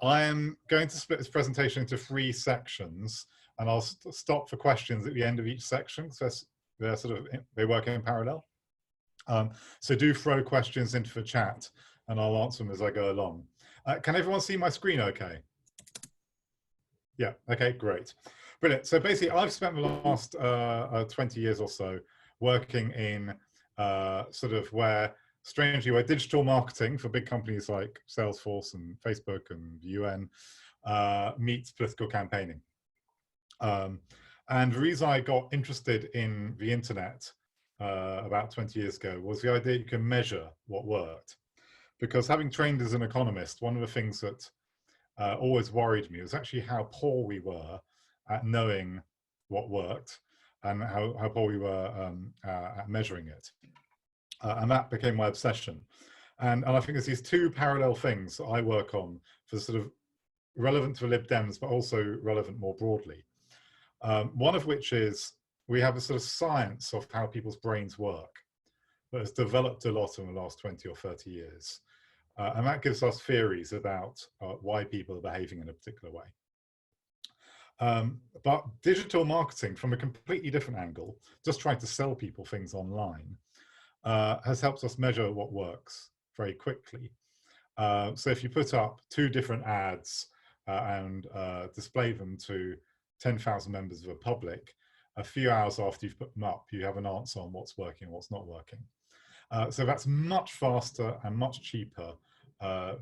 I am going to split this presentation into 3 sections, and I'll stop for questions at the end of each section, because they work in parallel. So do throw questions into the chat, and I'll answer them as I go along. Can everyone see my screen okay? Yeah, okay, great. Brilliant. So basically, I've spent the last 20 years or so working in where digital marketing for big companies like Salesforce and Facebook and the UN meets political campaigning. And the reason I got interested in the internet about 20 years ago was the idea you can measure what worked. Because having trained as an economist, one of the things that always worried me was actually how poor we were at knowing what worked and how poor we were at measuring it. And that became my obsession. And I think there's these 2 parallel things that I work on for sort of relevant to Lib Dems, but also relevant more broadly. One of which is we have a sort of science of how people's brains work that has developed a lot in the last 20 or 30 years. And that gives us theories about why people are behaving in a particular way. But digital marketing from a completely different angle, just trying to sell people things online, has helped us measure what works very quickly. So if you put up 2 different ads and display them to 10,000 members of the public, a few hours after you've put them up, you have an answer on what's working and what's not working. So that's much faster and much cheaper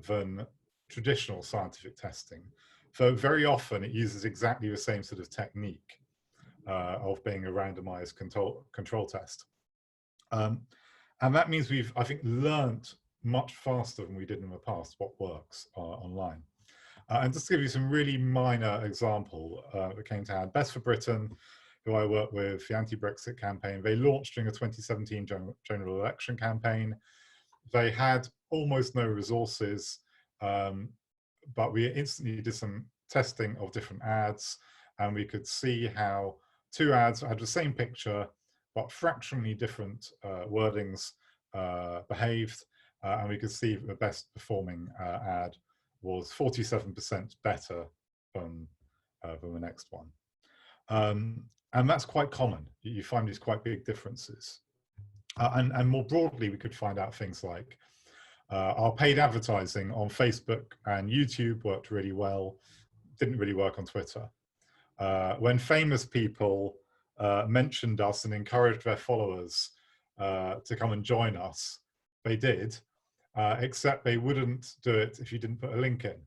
than traditional scientific testing. So very often it uses exactly the same sort of technique of being a randomized control test. And that means we've, I think, learnt much faster than we did in the past what works online. And just to give you some really minor example that came to hand, Best for Britain, who I work with, the anti-Brexit campaign, they launched during the 2017 general election campaign. They had almost no resources, but we instantly did some testing of different ads, and we could see how 2 ads had the same picture, but fractionally different wordings behaved, and we could see that the best performing ad was 47% better than the next one. And that's quite common. You find these quite big differences. And more broadly, we could find out things like our paid advertising on Facebook and YouTube worked really well, didn't really work on Twitter. When famous people mentioned us and encouraged their followers to come and join us, they did, except they wouldn't do it if you didn't put a link in.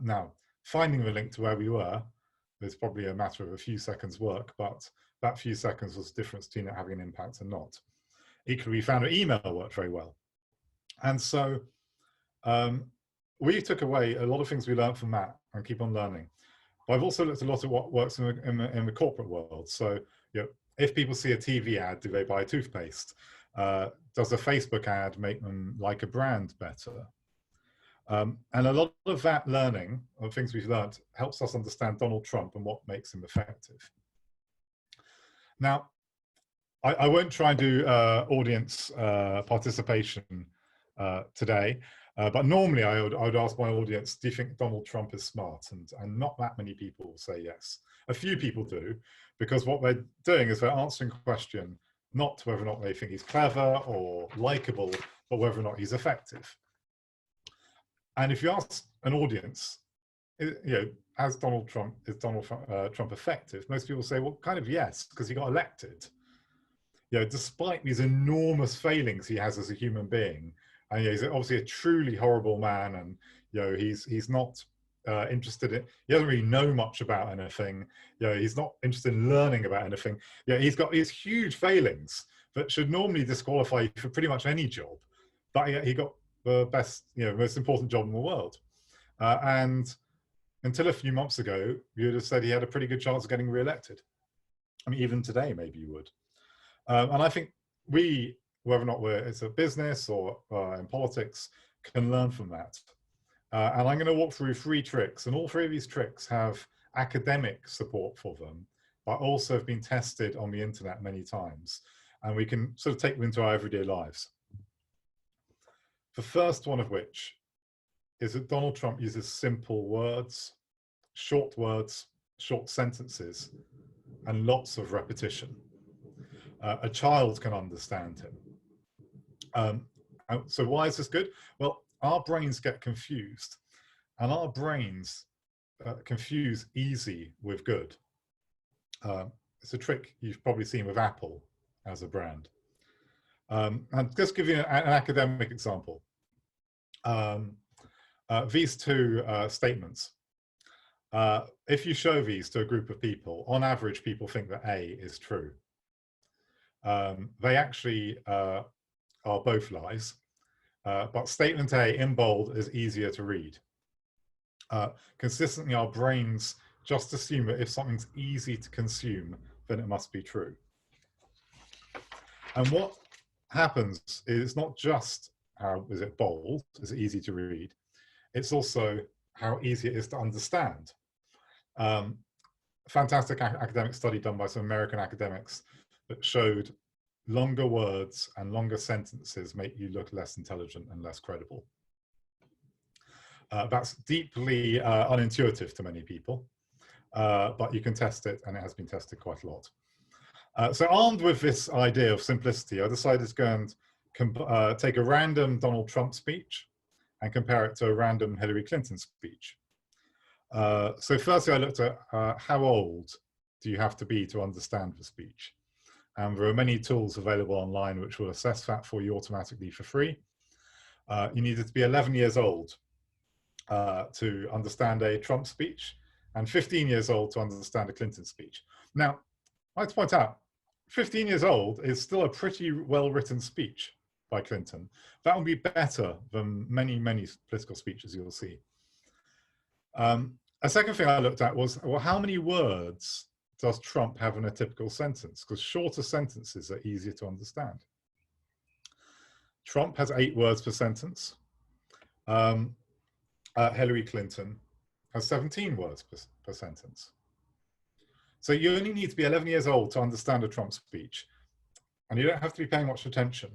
Now, finding the link to where we were is probably a matter of a few seconds work, but that few seconds was the difference between it having an impact and not. Equally, we found that email worked very well. And so we took away a lot of things we learned from that and keep on learning. But I've also looked a lot at what works in the corporate world. So, you know, if people see a TV ad, do they buy toothpaste? Does a Facebook ad make them like a brand better? And a lot of that learning, of things we've learned, helps us understand Donald Trump and what makes him effective. Now, I won't try and do audience participation today, but normally I would ask my audience, do you think Donald Trump is smart? And not that many people will say yes. A few people do, because what they're doing is they're answering a question, not whether or not they think he's clever or likable, but whether or not he's effective. And if you ask an audience, you know, is Donald Trump effective? Most people say, well, kind of yes, because he got elected. You know, despite these enormous failings he has as a human being, and you know, he's obviously a truly horrible man, and you know, he's not interested in, he doesn't really know much about anything. You know, he's not interested in learning about anything. Yeah, he's got these huge failings that should normally disqualify you for pretty much any job, but he got the best, you know, most important job in the world. And until a few months ago, you would have said he had a pretty good chance of getting re-elected. I mean, even today, maybe you would. And I think we, whether or not it's a business or in politics, can learn from that. And I'm going to walk through 3 tricks, and all 3 of these tricks have academic support for them, but also have been tested on the internet many times. And we can sort of take them into our everyday lives. The first one of which is that Donald Trump uses simple words, short sentences, and lots of repetition. A child can understand him. So why is this good? Well, our brains get confused, and our brains confuse easy with good. It's a trick you've probably seen with Apple as a brand. And just give you an academic example. These two statements. If you show these to a group of people, on average, people think that A is true. They actually are both lies, but statement A in bold is easier to read. Consistently, our brains just assume that if something's easy to consume, then it must be true. And what happens is not just how is it bold, is it easy to read, it's also how easy it is to understand. Fantastic academic study done by some American academics that showed longer words and longer sentences make you look less intelligent and less credible. That's deeply unintuitive to many people, but you can test it, and it has been tested quite a lot. So armed with this idea of simplicity, I decided to go and take a random Donald Trump speech and compare it to a random Hillary Clinton speech. So firstly, I looked at how old do you have to be to understand the speech? And there are many tools available online which will assess that for you automatically for free. You needed to be 11 years old to understand a Trump speech, and 15 years old to understand a Clinton speech. Now, I'd like to point out, 15 years old is still a pretty well-written speech by Clinton. That would be better than many, many political speeches you'll see. A second thing I looked at was, well, how many words does Trump have in a typical sentence? Because shorter sentences are easier to understand. Trump has 8 words per sentence. Hillary Clinton has 17 words per sentence. So you only need to be 11 years old to understand a Trump speech. And you don't have to be paying much attention,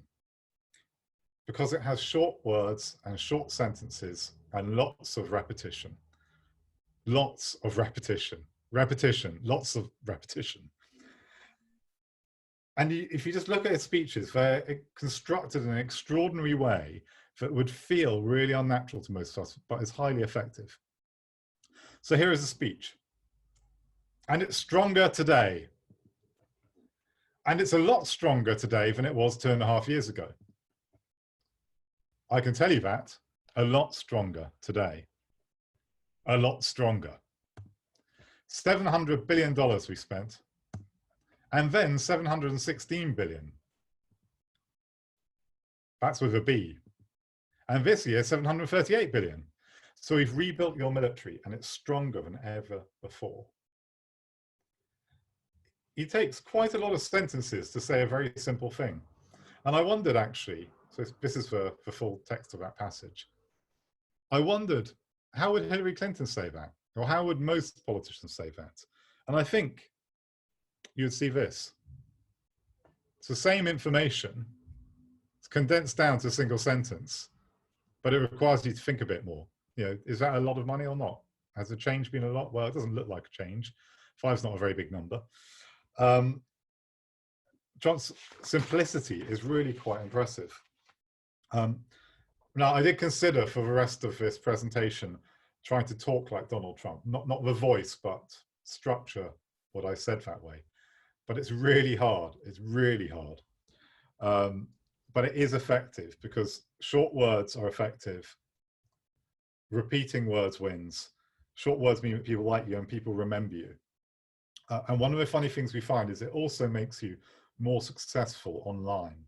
because it has short words and short sentences and lots of repetition. Lots of repetition. Repetition, lots of repetition. And if you just look at his speeches, they're constructed in an extraordinary way that would feel really unnatural to most of us, but is highly effective. So here is a speech. And it's stronger today. And it's a lot stronger today than it was 2.5 years ago. I can tell you that. A lot stronger today. A lot stronger. $700 billion we spent, and then 716 billion. That's with a B. And this year, 738 billion. So we've rebuilt your military, and it's stronger than ever before. He takes quite a lot of sentences to say a very simple thing. And I wondered, actually, so this is the full text of that passage. I wondered, how would Hillary Clinton say that? Or how would most politicians say that? And I think you'd see this. It's the same information. It's condensed down to a single sentence, but it requires you to think a bit more. You know, is that a lot of money or not? Has the change been a lot? Well, it doesn't look like a change. 5's not a very big number. John's simplicity is really quite impressive. Now, I did consider for the rest of this presentation trying to talk like Donald Trump, not the voice, but structure what I said that way. But it's really hard. It's really hard. But it is effective because short words are effective. Repeating words wins. Short words mean that people like you and people remember you. And one of the funny things we find is it also makes you more successful online.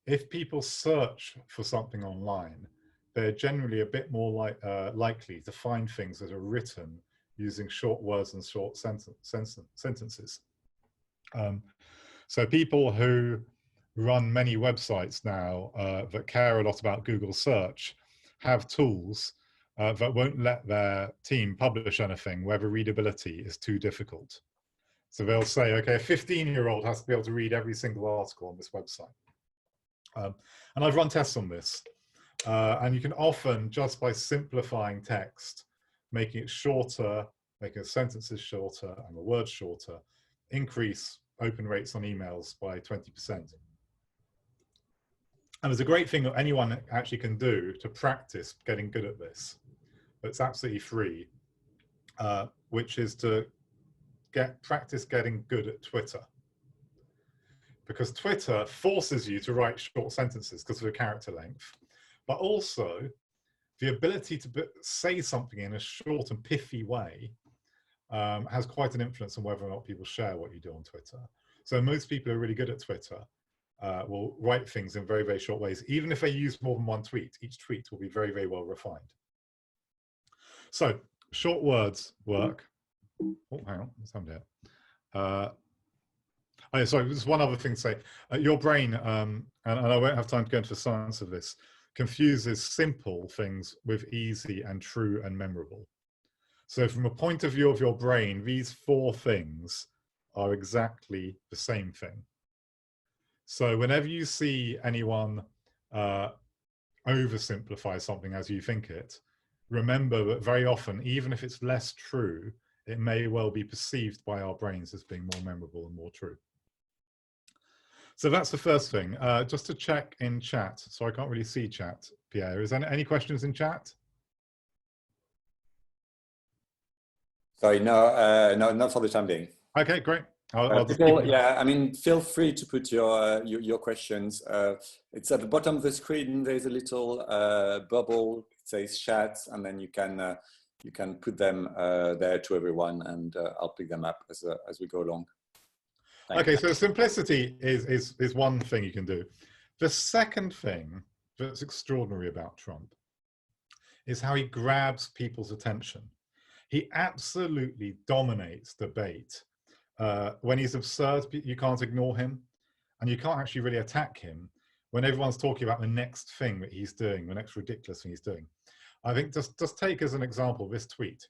If people search for something online, they're generally a bit more likely to find things that are written using short words and short sentences. So people who run many websites now that care a lot about Google search have tools that won't let their team publish anything where the readability is too difficult. So they'll say, okay, a 15-year-old has to be able to read every single article on this website. And I've run tests on this. And you can often, just by simplifying text, making it shorter, making the sentences shorter and the words shorter, increase open rates on emails by 20%. And there's a great thing that anyone actually can do to practice getting good at this. It's absolutely free, which is to practice getting good at Twitter. Because Twitter forces you to write short sentences because of the character length, but also the ability to say something in a short and pithy way has quite an influence on whether or not people share what you do on Twitter. So most people who are really good at Twitter will write things in very, very short ways. Even if they use more than one tweet, each tweet will be very, very well refined. So short words work. Oh, hang on, what's happened here? Oh, sorry, there's one other thing to say. Your brain, and I won't have time to go into the science of this, confuses simple things with easy and true and memorable. So from a point of view of your brain, these four things are exactly the same thing. So whenever you see anyone oversimplify something as you think it, remember that very often, even if it's less true, it may well be perceived by our brains as being more memorable and more true. So that's the first thing. Just to check in chat, so I can't really see chat, Pierre. Is there any questions in chat? Sorry, no, no, not for the time being. Okay, great. People, yeah, I mean, feel free to put your questions. It's at the bottom of the screen. There's a little bubble. It says chat, and then you can put them there to everyone, and I'll pick them up as we go along. Okay, so simplicity is one thing you can do. The second thing that's extraordinary about Trump is how he grabs people's attention. He absolutely dominates debate. When he's absurd, you can't ignore him, and you can't actually really attack him when everyone's talking about the next thing that he's doing, the next ridiculous thing he's doing. I think just take as an example this tweet.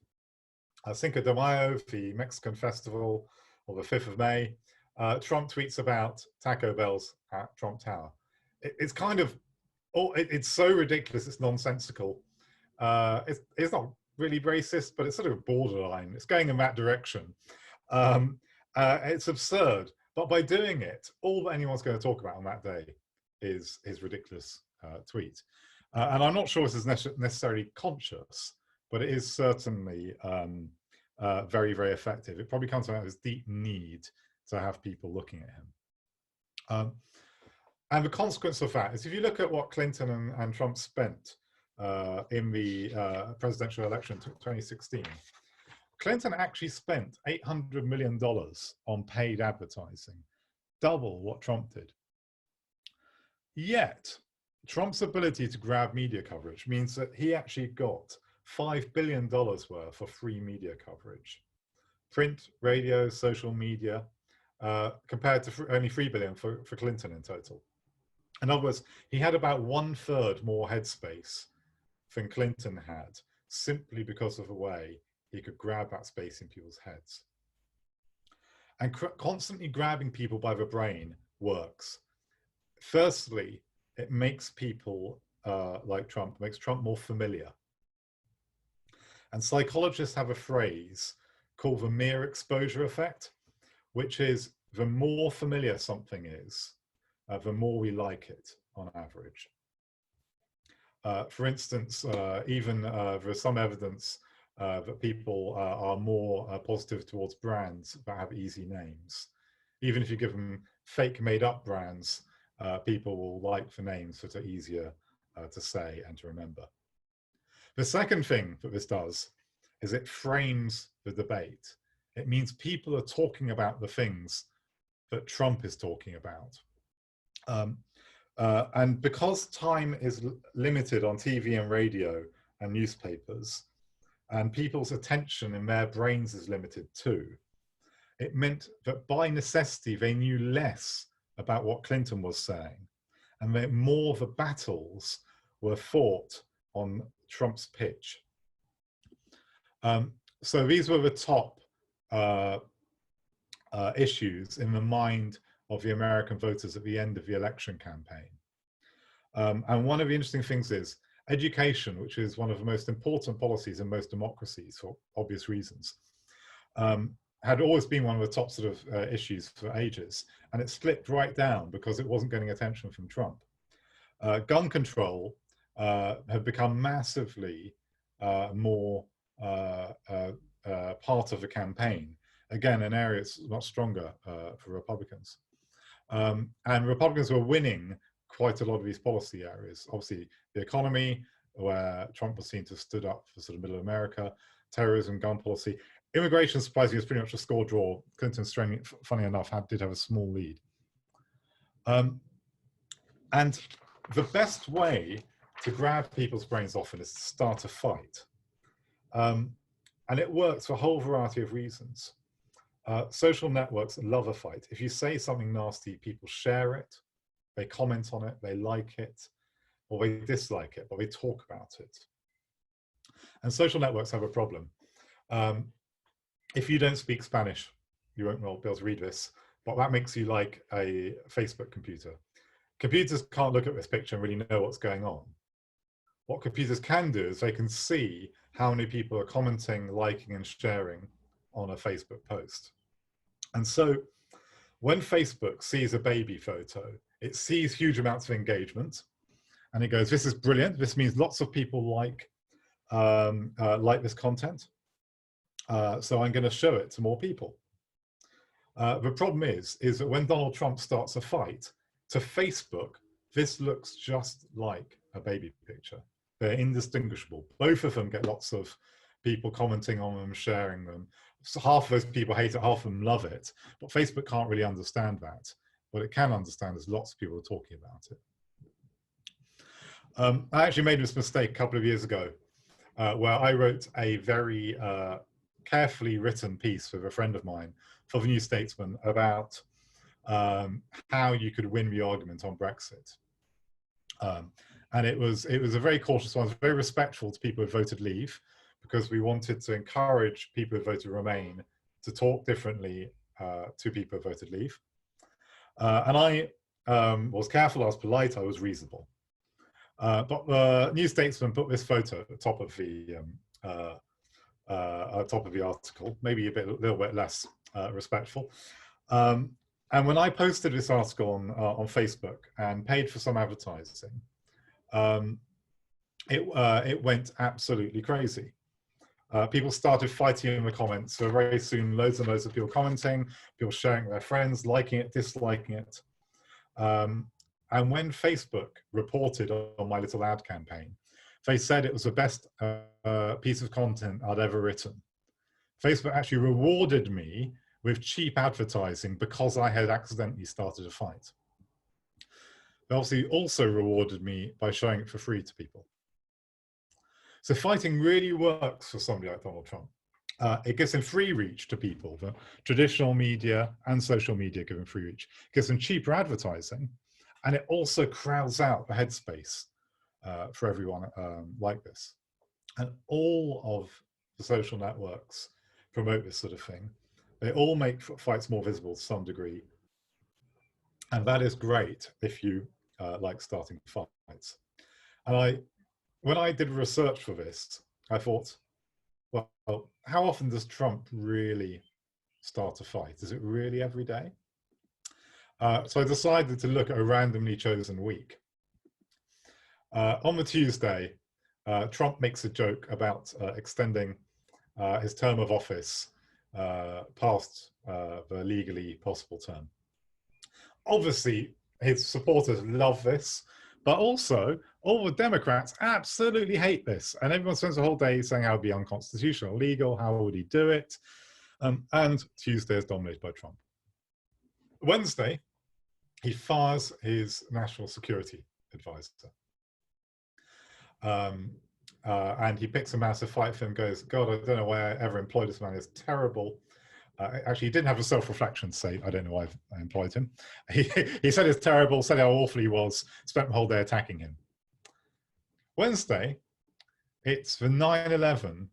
Cinco de Mayo, the Mexican festival, or the 5th of May, Trump tweets about Taco Bells at Trump Tower. It's kind of, it's so ridiculous, it's nonsensical. It's not really racist, but it's sort of borderline. It's going in that direction. It's absurd, but by doing it, all that anyone's going to talk about on that day is his ridiculous tweet. And I'm not sure this is necessarily conscious, but it is certainly very, very effective. It probably comes out of this deep need to have people looking at him. And the consequence of that is, if you look at what Clinton and Trump spent in the presidential election 2016, Clinton actually spent $800 million on paid advertising, double what Trump did. Yet, Trump's ability to grab media coverage means that he actually got $5 billion worth of free media coverage. Print, radio, social media, compared to only $3 billion for Clinton in total. In other words, he had about 1/3 more headspace than Clinton had, simply because of the way he could grab that space in people's heads. And constantly grabbing people by the brain works. Firstly, it makes people like Trump, makes Trump more familiar. And psychologists have a phrase called the mere exposure effect, which is the more familiar something is, the more we like it on average. For instance, even there's some evidence that people are more positive towards brands that have easy names. Even if you give them fake made-up brands, people will like the names that are easier to say and to remember. The second thing that this does is it frames the debate. It means people are talking about the things that Trump is talking about. And because time is limited on TV and radio and newspapers, and people's attention in their brains is limited too, it meant that by necessity, they knew less about what Clinton was saying, and that more of the battles were fought on Trump's pitch. So these were the top issues in the mind of the American voters at the end of the election campaign. And one of the interesting things is education, which is one of the most important policies in most democracies for obvious reasons, had always been one of the top sort of issues for ages, and it slipped right down because it wasn't getting attention from Trump. Gun control had become massively more part of the campaign. Again, an area that's much stronger for Republicans. And Republicans were winning quite a lot of these policy areas. Obviously, the economy, where Trump was seen to have stood up for sort of middle America, terrorism, gun policy. Immigration, surprisingly, was pretty much a score draw. Clinton, funny enough, did have a small lead. And the best way to grab people's brains often is to start a fight. And it works for a whole variety of reasons. Social networks love a fight. If you say something nasty, people share it, they comment on it, they like it, or they dislike it, but they talk about it. And social networks have a problem. If you don't speak Spanish, you won't be able to read this, but that makes you like a Facebook computer. Computers can't look at this picture and really know what's going on. What computers can do is they can see how many people are commenting, liking, and sharing on a Facebook post. And so when Facebook sees a baby photo, it sees huge amounts of engagement, and it goes, this is brilliant. This means lots of people like this content. So I'm going to show it to more people. The problem is that when Donald Trump starts a fight, to Facebook, this looks just like a baby picture. They're indistinguishable. Both of them get lots of people commenting on them, sharing them. So half of those people hate it, half of them love it. But Facebook can't really understand that. What it can understand is lots of people are talking about it. I actually made this mistake a couple of years ago, where I wrote a very carefully written piece with a friend of mine for the New Statesman about how you could win the argument on Brexit. And it was a very cautious one. It was very respectful to people who voted Leave, because we wanted to encourage people who voted Remain to talk differently to people who voted Leave. And I was careful, I was polite, I was reasonable. But the New Statesman put this photo at the top of the article, maybe a little bit less respectful. And when I posted this article on Facebook and paid for some advertising, it went absolutely crazy. People started fighting in the comments. So very soon, loads and loads of people commenting, people sharing with their friends, liking it, disliking it. And when Facebook reported on my little ad campaign, they said it was the best piece of content I'd ever written. Facebook actually rewarded me with cheap advertising because I had accidentally started a fight. They obviously also rewarded me by showing it for free to people. So fighting really works for somebody like Donald Trump. It gives him free reach to people. The traditional media and social media give him free reach. It gives him cheaper advertising, and it also crowds out the headspace for everyone like this. And all of the social networks promote this sort of thing. They all make fights more visible to some degree. And that is great if you like starting fights. And when I did research for this, I thought, well, how often does Trump really start a fight? Is it really every day? So I decided to look at a randomly chosen week. On the Tuesday, Trump makes a joke about extending his term of office past the legally possible term. Obviously, his supporters love this, but also all the Democrats absolutely hate this. And everyone spends the whole day saying how it would be unconstitutional, illegal, how would he do it? And Tuesday is dominated by Trump. Wednesday, he fires his national security advisor. And he picks a massive fight for him, goes, God, I don't know why I ever employed this man, he's terrible. Actually, he didn't have a self-reflection to say, I don't know why I employed him. He said it's terrible, said how awful he was, spent the whole day attacking him. Wednesday, it's the 9/11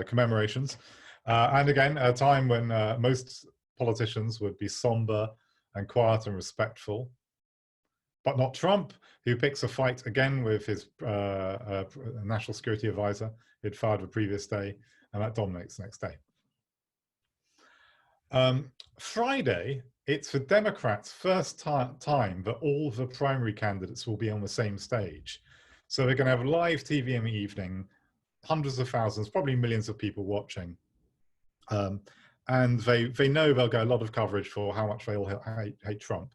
commemorations. And again, a time when most politicians would be somber and quiet and respectful. But not Trump, who picks a fight again with his national security advisor who'd fired the previous day, and that dominates the next day. Friday, it's the Democrats' first time that all the primary candidates will be on the same stage. So they're going to have live TV in the evening, hundreds of thousands, probably millions of people watching. And they know they'll get a lot of coverage for how much they all hate Trump.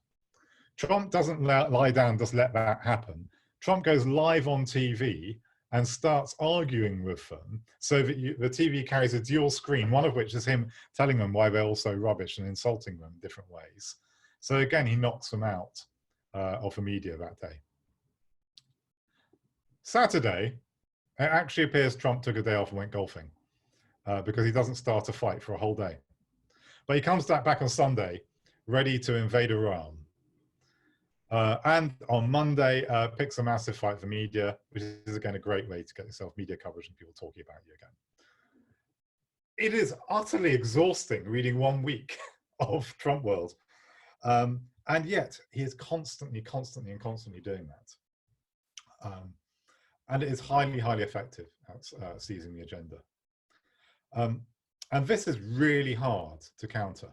Trump doesn't lie down, just let that happen. Trump goes live on TV and starts arguing with them so that the TV carries a dual screen, one of which is him telling them why they're all so rubbish and insulting them in different ways. So again, he knocks them out of the media that day. Saturday, it actually appears Trump took a day off and went golfing because he doesn't start a fight for a whole day. But he comes back on Sunday, ready to invade Iran. And on Monday, picks a massive fight for media, which is again a great way to get yourself media coverage and people talking about you again. It is utterly exhausting reading 1 week of Trump world. And yet he is constantly doing that. And it is highly, highly effective at seizing the agenda. And this is really hard to counter.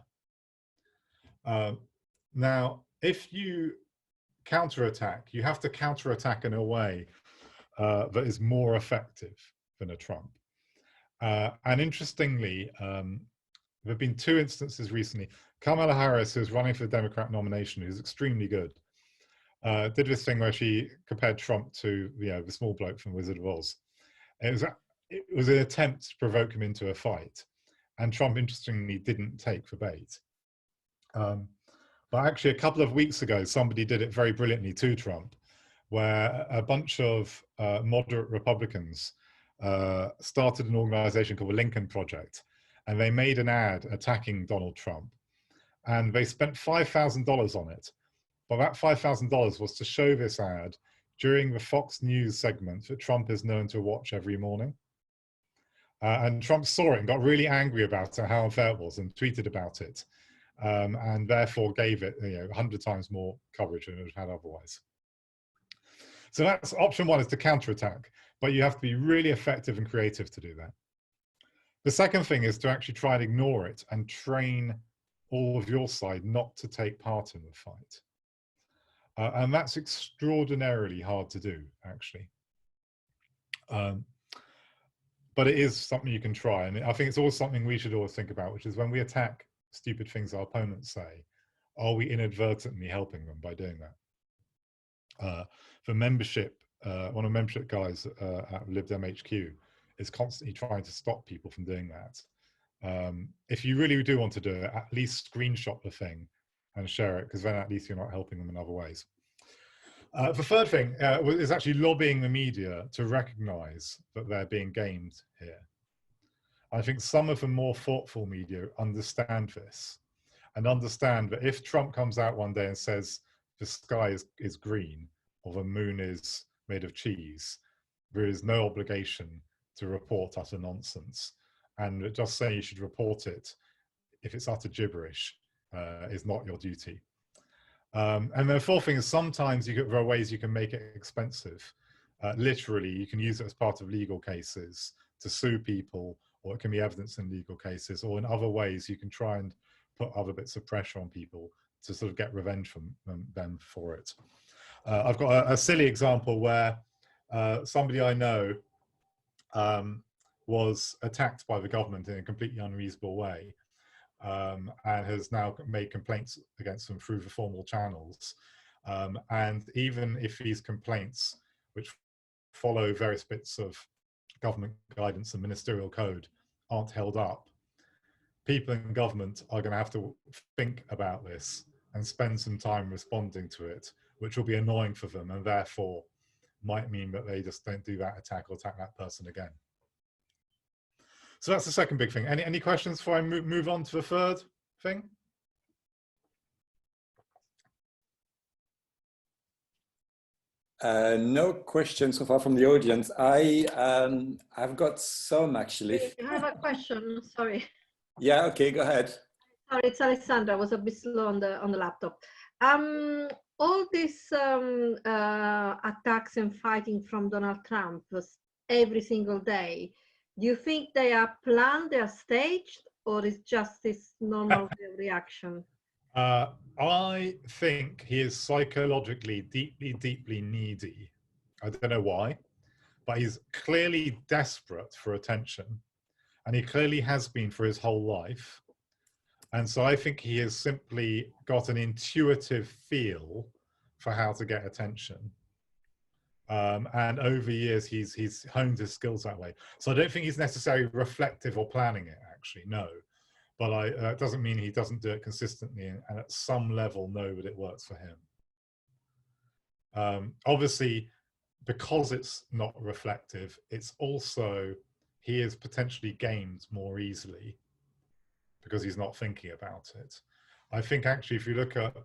Now, if you counterattack, you have to counterattack in a way that is more effective than a Trump. And interestingly, there have been 2 instances recently. Kamala Harris, who's running for the Democrat nomination, who's extremely good, did this thing where she compared Trump to the small bloke from Wizard of Oz. It was an attempt to provoke him into a fight, and Trump, interestingly, didn't take the bait. But actually, a couple of weeks ago, somebody did it very brilliantly to Trump, where a bunch of moderate Republicans started an organization called the Lincoln Project, and they made an ad attacking Donald Trump. And they spent $5,000 on it. But that $5,000 was to show this ad during the Fox News segment that Trump is known to watch every morning. And Trump saw it and got really angry about it, how unfair it was, and tweeted about it. And therefore gave it 100 times more coverage than it had otherwise. So that's option 1, is to counterattack, but you have to be really effective and creative to do that. The second thing is to actually try and ignore it and train all of your side not to take part in the fight. And that's extraordinarily hard to do, actually. But it is something you can try. And I think it's always something we should always think about, which is when we attack stupid things our opponents say, are we inadvertently helping them by doing that? For membership, one of the membership guys at LibDemHQ is constantly trying to stop people from doing that. If you really do want to do it, at least screenshot the thing and share it, because then at least you're not helping them in other ways. The third thing is actually lobbying the media to recognize that they're being gamed here. I think some of the more thoughtful media understand this and understand that if Trump comes out one day and says the sky is green or the moon is made of cheese, there is no obligation to report utter nonsense. And just saying you should report it if it's utter gibberish is not your duty. And the fourth thing is sometimes there are ways you can make it expensive. Literally, you can use it as part of legal cases to sue people, or it can be evidence in legal cases, or in other ways you can try and put other bits of pressure on people to sort of get revenge from them for it. I've got a silly example where somebody I know was attacked by the government in a completely unreasonable way, and has now made complaints against them through the formal channels. And even if these complaints, which follow various bits of government guidance and ministerial code, aren't held up, people in government are going to have to think about this and spend some time responding to it, which will be annoying for them, and therefore might mean that they just don't do that attack or attack that person again. So that's the second big thing. Any questions before I move on to the third thing? No questions so far from the audience. I've got some actually. I have a question, sorry. Yeah, okay, go ahead. Sorry, it's Alessandra. I was a bit slow on the laptop. All these attacks and fighting from Donald Trump was every single day. Do you think they are planned, they are staged, or is just this normal reaction? I think he is psychologically deeply needy. I don't know why, but he's clearly desperate for attention, and he clearly has been for his whole life. And so I think he has simply got an intuitive feel for how to get attention. And over years, he's honed his skills that way. So I don't think he's necessarily reflective or planning it, actually, no. But it doesn't mean he doesn't do it consistently and at some level know that it works for him. Obviously, because it's not reflective, it's also, he is potentially gamed more easily because he's not thinking about it. I think actually, if you look at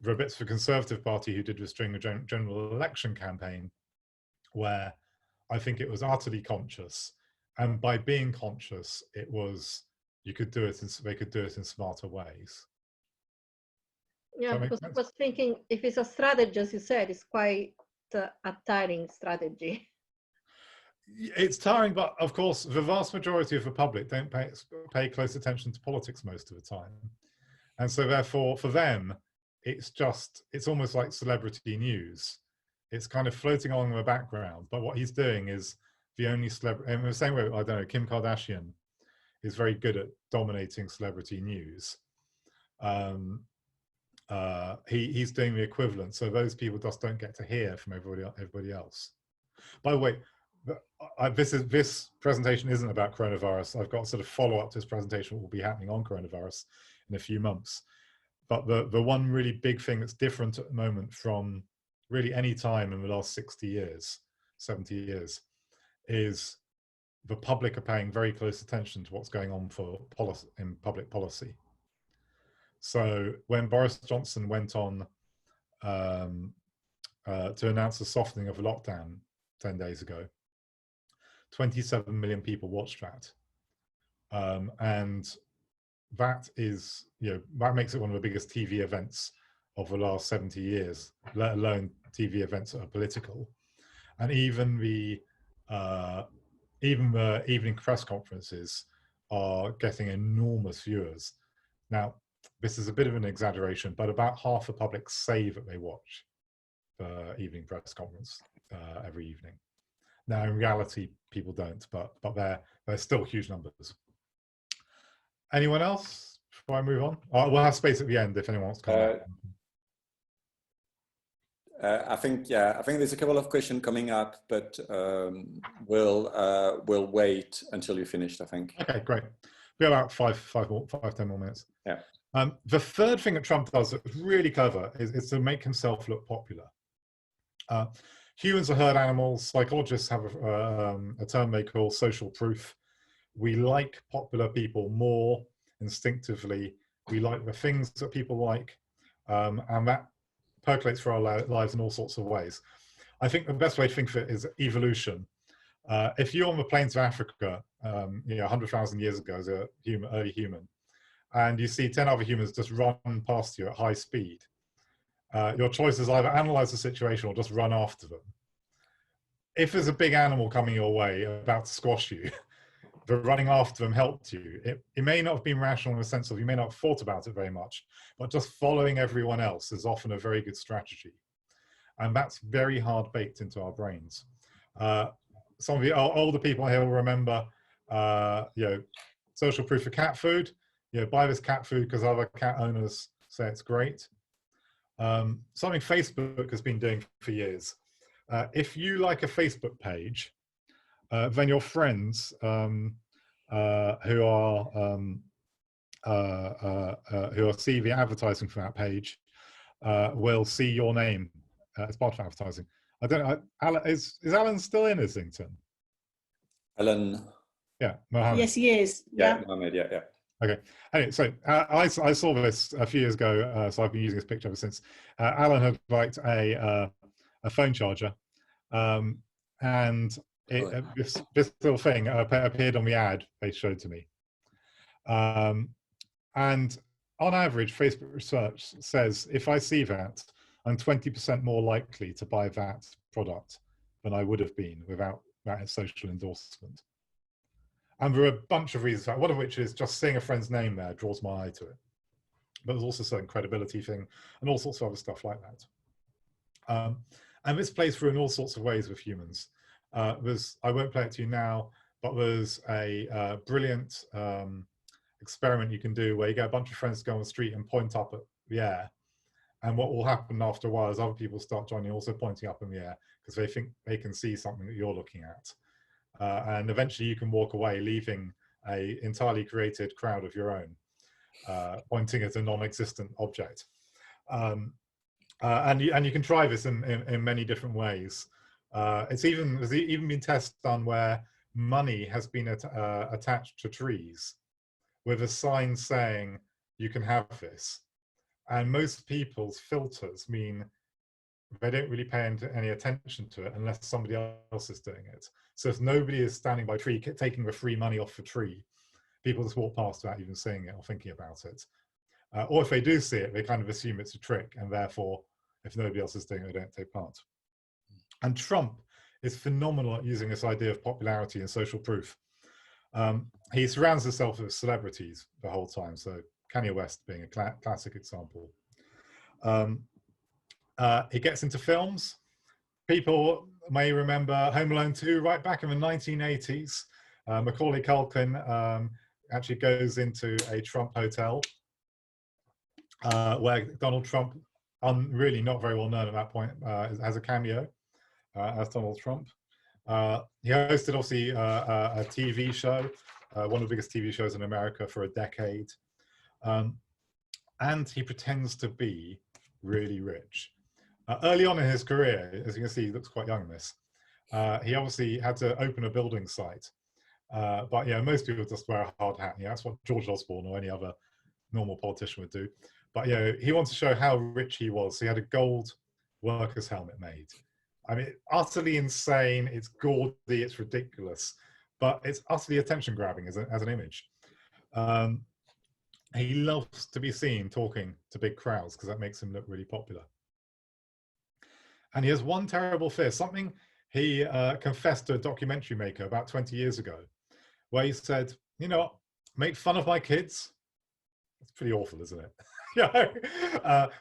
the bits for Conservative Party who did this during the general election campaign, where I think it was utterly conscious, and by being conscious, it was, they could do it in smarter ways. Yeah, because I was thinking, if it's a strategy, as you said, it's quite a tiring strategy. It's tiring, but of course, the vast majority of the public don't pay close attention to politics most of the time. And so therefore, for them, it's almost like celebrity news. It's kind of floating along in the background, but what he's doing is the only celebrity, in the same way, I don't know, Kim Kardashian is very good at dominating celebrity news. He's doing the equivalent, so those people just don't get to hear from everybody else. By the way, this presentation isn't about coronavirus. I've got sort of follow-up to this presentation, what will be happening on coronavirus in a few months. But the one really big thing that's different at the moment from really any time in the last 60 years, 70 years, is the public are paying very close attention to what's going on in public policy. So when Boris Johnson went on to announce the softening of the lockdown 10 days ago, 27 million people watched that. And that is, that makes it one of the biggest TV events of the last 70 years, let alone TV events that are political. And even the evening press conferences are getting enormous viewers. Now, this is a bit of an exaggeration, but about half the public say that they watch the evening press conference every evening. Now, in reality, people don't, but they're still huge numbers. Anyone else before I move on? We'll have space at the end if anyone wants to comment. I think there's a couple of questions coming up, but we'll wait until you're finished, I think. Okay, great. We have about 10 more minutes. Yeah. The third thing that Trump does that's really clever is to make himself look popular. Humans are herd animals. Psychologists have a term they call social proof. We like popular people more instinctively. We like the things that people like, and that percolates for our lives in all sorts of ways. I think the best way to think of it is evolution. If you're on the plains of Africa, 100,000 years ago as a early human, and you see 10 other humans just run past you at high speed, your choice is either analyze the situation or just run after them. If there's a big animal coming your way about to squash you, the running after them helped you. It may not have been rational in the sense of you may not have thought about it very much, but just following everyone else is often a very good strategy. And that's very hard baked into our brains. Some of the older people here will remember, social proof of cat food. Buy this cat food because other cat owners say it's great. Something Facebook has been doing for years. If you like a Facebook page, then your friends who see the advertising for that page will see your name as part of advertising. I don't know. Is Alan still in Islington? Alan. Yeah, Mohammed. Yes, he is. Yeah, Mohammed. Yeah. Okay. Anyway, so I saw this a few years ago, so I've been using this picture ever since. Alan had liked a phone charger, and this little thing appeared on the ad they showed to me. And on average, Facebook research says if I see that, I'm 20% more likely to buy that product than I would have been without that social endorsement. And there are a bunch of reasons, one of which is just seeing a friend's name there draws my eye to it. But there's also a certain credibility thing and all sorts of other stuff like that. And this plays through in all sorts of ways with humans. I won't play it to you now, but there's a brilliant experiment you can do where you get a bunch of friends to go on the street and point up at the air. And what will happen after a while is other people start joining, also pointing up in the air because they think they can see something that you're looking at. And eventually you can walk away, leaving an entirely created crowd of your own, pointing at a non-existent object. And you can try this in many different ways. There's even been tests done where money has been attached to trees with a sign saying you can have this. And most people's filters mean they don't really pay any attention to it unless somebody else is doing it. So if nobody is standing by a tree taking the free money off the tree, people just walk past without even seeing it or thinking about it. Or if they do see it, they kind of assume it's a trick, and therefore, if nobody else is doing it, they don't take part. And Trump is phenomenal at using this idea of popularity and social proof. He surrounds himself with celebrities the whole time, so Kanye West being a classic example. He gets into films. People may remember Home Alone 2 right back in the 1980s. Macaulay Culkin actually goes into a Trump hotel where Donald Trump, really not very well known at that point, has a cameo as Donald Trump. He hosted obviously a TV show, one of the biggest TV shows in America for a decade. And he pretends to be really rich. Early on in his career, as you can see, he looks quite young in this. He obviously had to open a building site. But yeah, most people just wear a hard hat. Yeah, that's what George Osborne or any other normal politician would do. But yeah, he wanted to show how rich he was. He had a gold worker's helmet made. I mean, utterly insane. It's gaudy. It's ridiculous. But it's utterly attention grabbing as an image. He loves to be seen talking to big crowds because that makes him look really popular. And he has one terrible fear, something he confessed to a documentary maker about 20 years ago, where he said, you know, make fun of my kids. It's pretty awful, isn't it?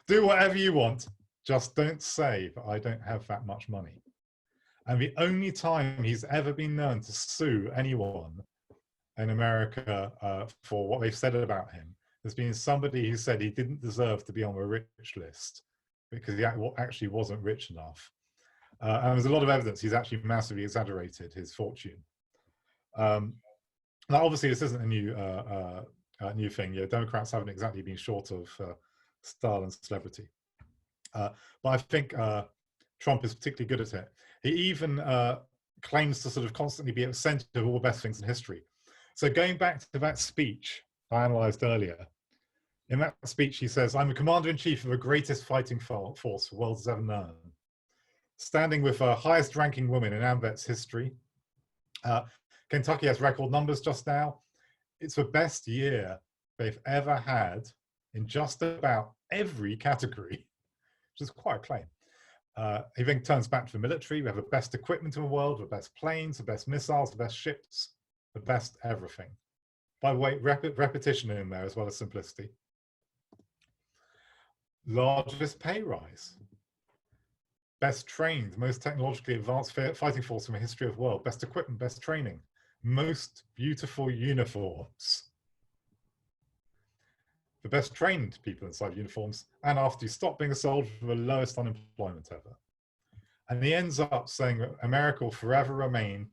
Do whatever you want. Just don't say that I don't have that much money. And the only time he's ever been known to sue anyone in America for what they've said about him has been somebody who said he didn't deserve to be on the rich list because he actually wasn't rich enough. And there's a lot of evidence he's actually massively exaggerated his fortune. Now, obviously, this isn't a new thing. Yeah, Democrats haven't exactly been short of style and celebrity. But I think Trump is particularly good at it. He even claims to sort of constantly be at the center of all the best things in history. So going back to that speech I analyzed earlier, in that speech he says, I'm the commander-in-chief of the greatest fighting force the world has ever known, standing with the highest ranking woman in AMVET's history. Kentucky has record numbers just now. It's the best year they've ever had in just about every category, which is quite a claim. He then turns back to the military. We have the best equipment in the world, the best planes, the best missiles, the best ships, the best everything. By the way, repetition in there as well as simplicity. Largest pay rise. Best trained, most technologically advanced fighting force in the history of the world. Best equipment, best training. Most beautiful uniforms. The best trained people inside uniforms. And after you stop being a soldier, the lowest unemployment ever. And he ends up saying that America will forever remain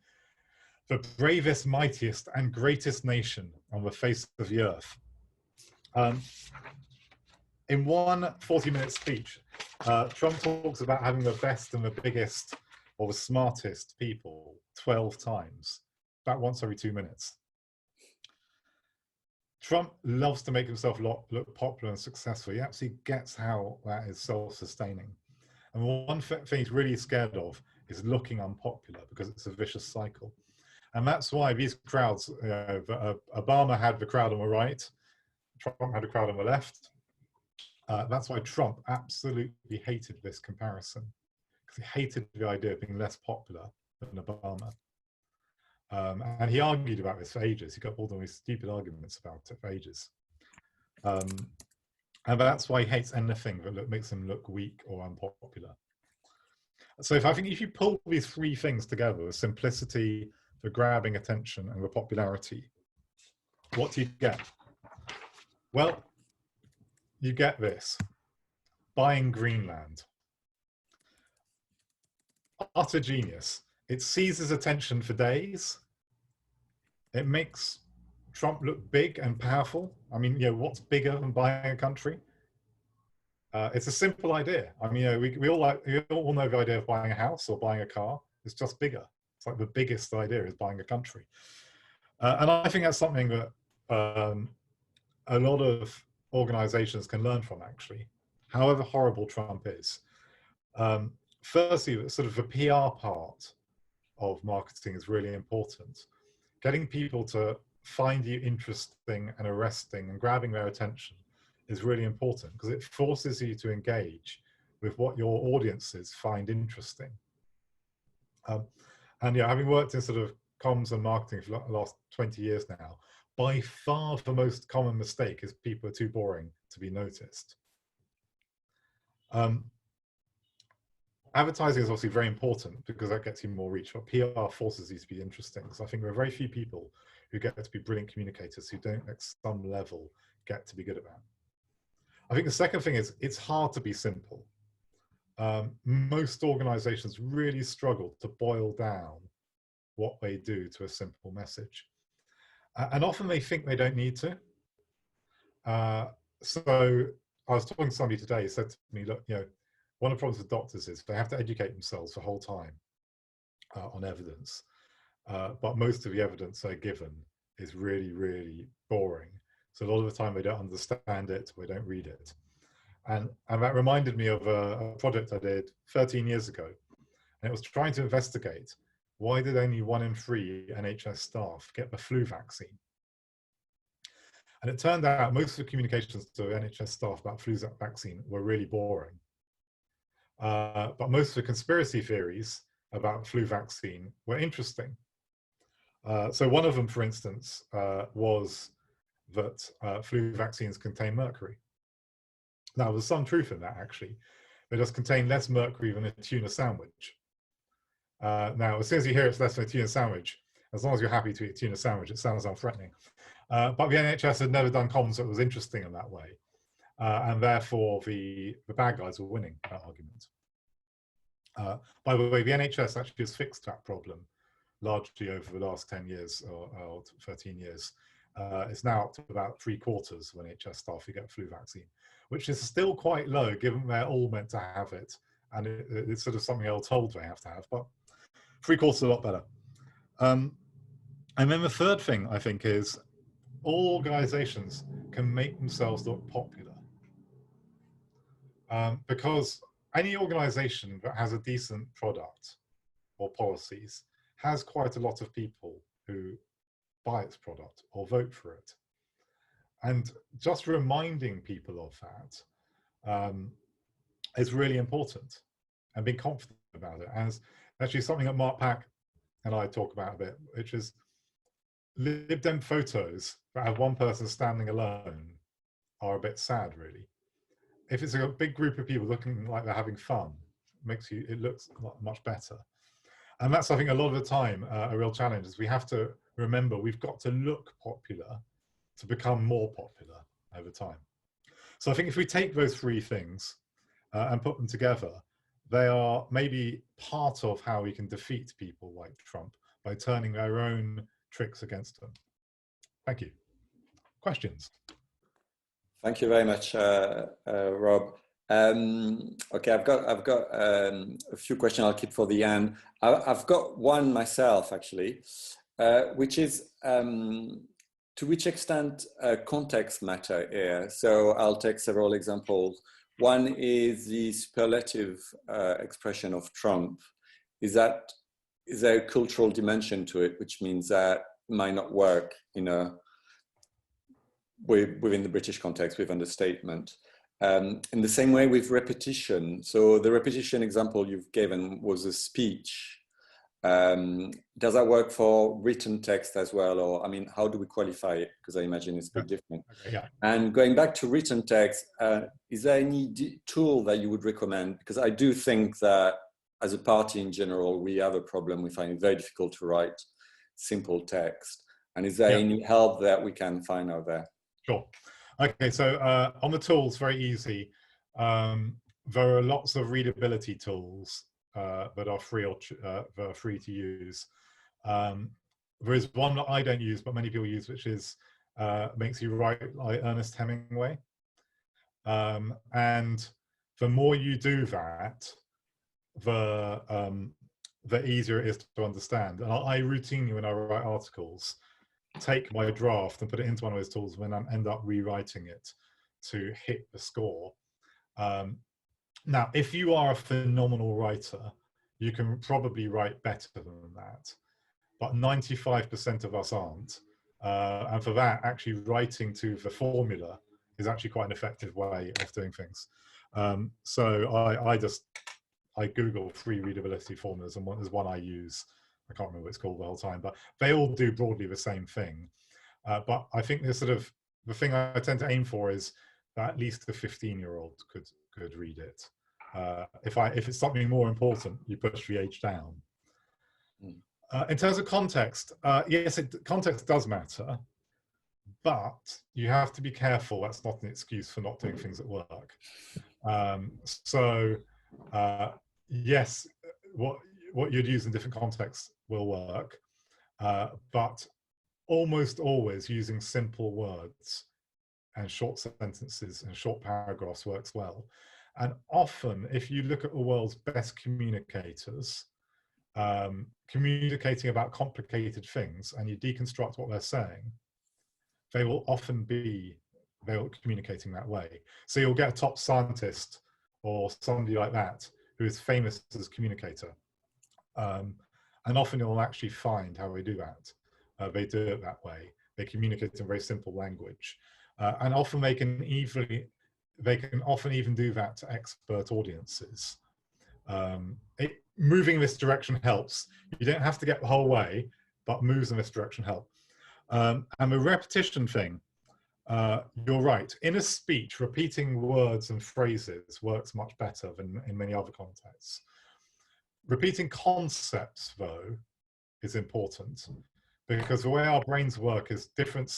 the bravest, mightiest, and greatest nation on the face of the earth. In one 40-minute speech, Trump talks about having the best and the biggest or the smartest people 12 times, about once every 2 minutes. Trump loves to make himself look popular and successful. He absolutely gets how that is self-sustaining. And one thing he's really scared of is looking unpopular because it's a vicious cycle. And that's why these crowds, Obama had the crowd on the right, Trump had a crowd on the left. That's why Trump absolutely hated this comparison, because he hated the idea of being less popular than Obama. And he argued about this for ages. He got all these stupid arguments about it for ages. And that's why he hates anything that makes him look weak or unpopular. So I think if you pull these three things together, the simplicity, the grabbing attention, and the popularity, what do you get? Well, you get this: buying Greenland. Utter genius. It seizes attention for days. It makes Trump look big and powerful. I mean, what's bigger than buying a country? It's a simple idea. I mean, we all know the idea of buying a house or buying a car. It's just bigger. It's like the biggest idea is buying a country. And I think that's something that a lot of organizations can learn from, actually, however horrible Trump is. Firstly, sort of the PR part of marketing is really important. Getting people to find you interesting and arresting and grabbing their attention is really important, because it forces you to engage with what your audiences find interesting. And having worked in sort of comms and marketing for the last 20 years now, by far the most common mistake is people are too boring to be noticed. Advertising is obviously very important because that gets you more reach, but PR forces you to be interesting. So I think there are very few people who get to be brilliant communicators who don't at some level get to be good at that. I think the second thing is it's hard to be simple. Most organizations really struggle to boil down what they do to a simple message. And often they think they don't need to. So I was talking to somebody today who said to me, look, one of the problems with doctors is they have to educate themselves the whole time on evidence. But most of the evidence they're given is really, really boring. So a lot of the time they don't understand it, they don't read it. And that reminded me of a project I did 13 years ago. And it was trying to investigate, why did only 1 in 3 NHS staff get the flu vaccine? And it turned out most of the communications to NHS staff about flu vaccine were really boring. But most of the conspiracy theories about flu vaccine were interesting. So one of them, for instance, was that flu vaccines contain mercury. Now, there's some truth in that, actually. They just contain less mercury than a tuna sandwich. Now, as soon as you hear it's less than a tuna sandwich, as long as you're happy to eat a tuna sandwich, it sounds unthreatening. But the NHS had never done comms that was interesting in that way. And therefore, the bad guys were winning that argument. By the way, the NHS actually has fixed that problem largely over the last 10 years or 13 years. It's now up to about 3/4 of NHS staff who get flu vaccine, which is still quite low given they're all meant to have it. And it's sort of something they're told they have to have, but 3/4 is a lot better. And then the third thing, I think, is all organizations can make themselves look popular. Because any organization that has a decent product or policies has quite a lot of people who buy its product or vote for it. And just reminding people of that is really important, and being confident about it. And it's actually something that Mark Pack and I talk about a bit, which is Lib Dem photos that have one person standing alone are a bit sad, really. If it's a big group of people looking like they're having fun, it looks much better. And that's, I think, a lot of the time a real challenge is we have to remember we've got to look popular to become more popular over time. So I think if we take those three things and put them together, they are maybe part of how we can defeat people like Trump by turning their own tricks against them. Thank you. Questions? Thank you very much, Rob. Okay, I've got a few questions I'll keep for the end. I've got one myself, actually, which is to which extent context matter here. So I'll take several examples. One is the superlative expression of Trump. Is there a cultural dimension to it, which means that it might not work in a within the British context with understatement. In the same way with repetition. So the repetition example you've given was a speech. Does that work for written text as well? Or, I mean, how do we qualify it? Because I imagine it's a bit different. Okay, yeah. And going back to written text, is there any tool that you would recommend? Because I do think that as a party in general, we have a problem. We find it very difficult to write simple text. And is there any help that we can find out there? Sure. Okay, so on the tools, very easy. There are lots of readability tools that are free or that are free to use. There is one that I don't use, but many people use, which is makes you write like Ernest Hemingway. And the more you do that, the easier it is to understand. And I routinely, when I write articles, take my draft and put it into one of those tools when I end up rewriting it to hit the score. Now, if you are a phenomenal writer, you can probably write better than that, but 95% of us aren't. And for that, actually writing to the formula is actually quite an effective way of doing things. So I Google free readability formulas, and there's one I use. I can't remember what it's called the whole time, but they all do broadly the same thing. But I think the thing I tend to aim for is that at least the 15-year-old could read it. If it's something more important, you push the age down. In terms of context, yes, context does matter, but you have to be careful. That's not an excuse for not doing things at work. Yes, what you'd use in different contexts will work, but almost always using simple words and short sentences and short paragraphs works well. And often, if you look at the world's best communicators, communicating about complicated things, and you deconstruct what they're saying, they will often be communicating that way. So you'll get a top scientist or somebody like that who is famous as a communicator. And often you'll actually find how they do that. They do it that way. They communicate in very simple language. And often they can often even do that to expert audiences. Moving in this direction helps. You don't have to get the whole way, but moves in this direction help. And the repetition thing, you're right. In a speech, repeating words and phrases works much better than in many other contexts. Repeating concepts, though, is important, because the way our brains work is different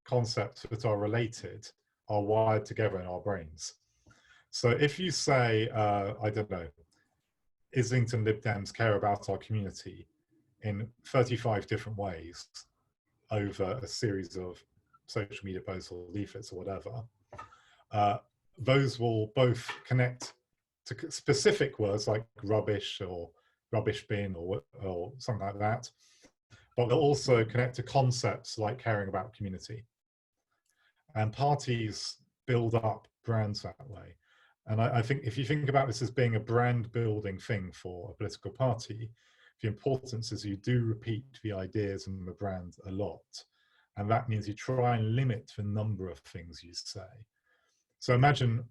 concepts that are related are wired together in our brains. So if you say, I don't know, Islington Lib Dems care about our community in 35 different ways over a series of social media posts or leaflets or whatever, those will both connect to specific words like rubbish or rubbish bin or something like that, but they'll also connect to concepts like caring about community. And parties build up brands that way. And I think if you think about this as being a brand building thing for a political party, the importance is you do repeat the ideas and the brand a lot. And that means you try and limit the number of things you say. So imagine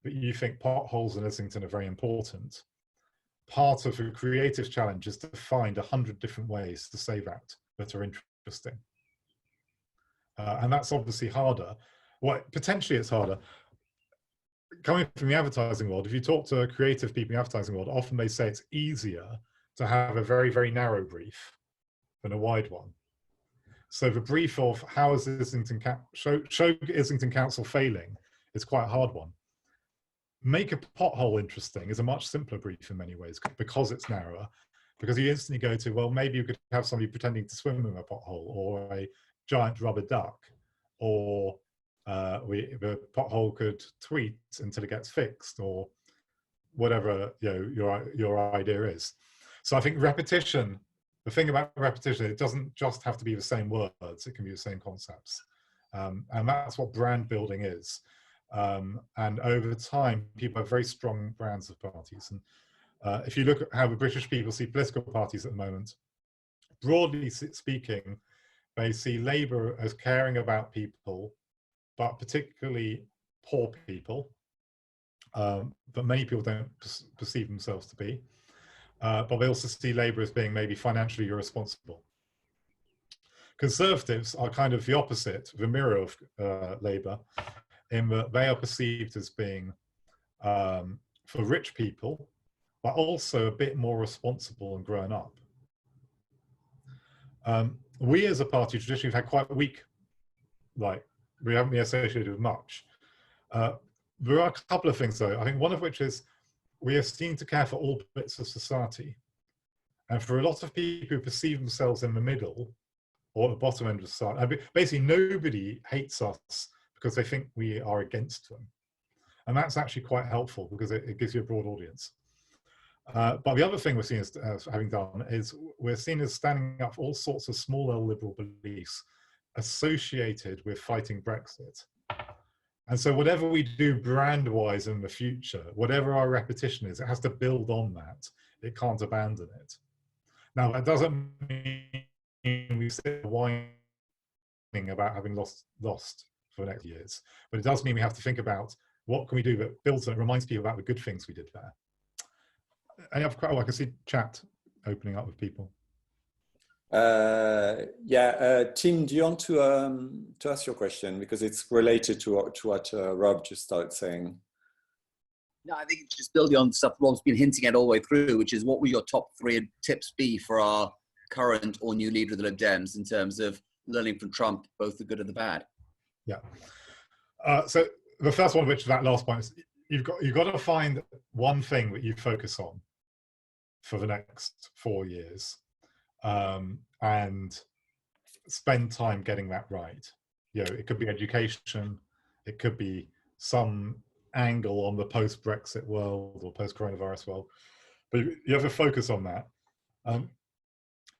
that you think potholes in Islington are very important. Part of the creative challenge is to find 100 different ways to say that are interesting. And that's obviously harder. Well, potentially it's harder. Coming from the advertising world, if you talk to creative people in the advertising world, often they say it's easier to have a very, very narrow brief than a wide one. So the brief of how is Islington show Islington Council failing is quite a hard one. Make a pothole interesting is a much simpler brief in many ways because it's narrower, because you instantly go to, well, maybe you could have somebody pretending to swim in a pothole, or a giant rubber duck, or the pothole could tweet until it gets fixed, or whatever your idea is. So I think repetition, the thing about repetition, it doesn't just have to be the same words, it can be the same concepts. And that's what brand building is. And over time, people have very strong brands of parties. And if you look at how the British people see political parties at the moment, broadly speaking, they see Labour as caring about people but particularly poor people, but many people don't perceive themselves to be. But they also see Labour as being maybe financially irresponsible. Conservatives are kind of the opposite, the mirror of Labour, in that they are perceived as being for rich people, but also a bit more responsible and grown up. We as a party traditionally have had quite weak, we haven't been associated with much. There are a couple of things though, I think one of which is we are seen to care for all bits of society. And for a lot of people who perceive themselves in the middle or at the bottom end of society, I mean, basically nobody hates us because they think we are against them. And that's actually quite helpful because it gives you a broad audience. But the other thing we're seen as having done is we're seen as standing up for all sorts of small L liberal beliefs associated with fighting Brexit. And so whatever we do brand-wise in the future, whatever our repetition is, it has to build on that. It can't abandon it. Now, that doesn't mean we sit whining about having lost for the next years, but it does mean we have to think about what can we do that builds and reminds people about the good things we did there. And I can see chat opening up with people. Tim, do you want to ask your question, because it's related to what Rob just started saying? No, I think it's just building on stuff Rob's been hinting at all the way through, which is what will your top 3 tips be for our current or new leader of the Lib Dems in terms of learning from Trump, both the good and the bad? Yeah. So the first one, which is that last point, is you've got to find one thing that you focus on for the next 4 years. And spend time getting that right. It could be education, it could be some angle on the post-Brexit world or post-coronavirus world, but you have to focus on that.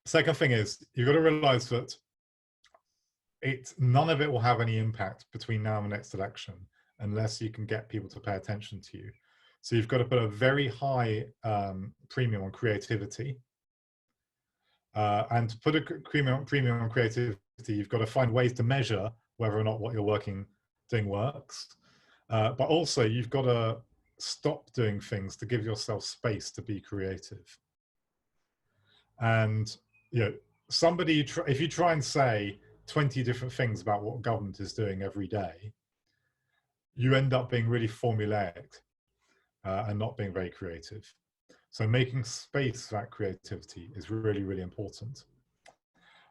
Second thing is you've got to realize that none of it will have any impact between now and the next election unless you can get people to pay attention to you. So you've got to put a very high premium on creativity. And to put a premium on creativity, you've got to find ways to measure whether or not what you're doing works. But also, you've got to stop doing things to give yourself space to be creative. And if you try and say 20 different things about what government is doing every day, you end up being really formulaic and not being very creative. So making space for that creativity is really, really important.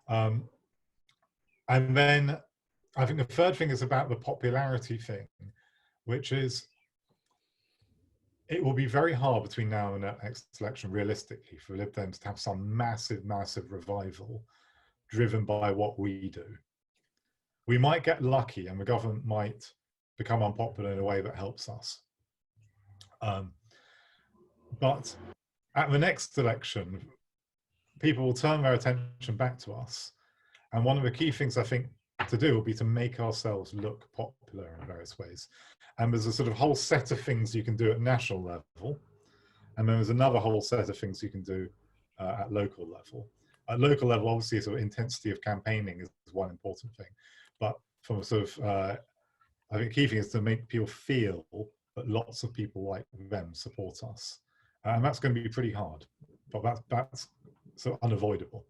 And then I think the third thing is about the popularity thing, which is it will be very hard between now and the next election, realistically, for Lib Dems to have some massive, massive revival driven by what we do. We might get lucky and the government might become unpopular in a way that helps us. But at the next election, people will turn their attention back to us. And one of the key things I think to do will be to make ourselves look popular in various ways. And there's a sort of whole set of things you can do at national level. And then there's another whole set of things you can do at local level. At local level, obviously, sort of intensity of campaigning is one important thing. But from a sort of, I think the key thing is to make people feel that lots of people like them support us. And that's going to be pretty hard, but that's sort of unavoidable.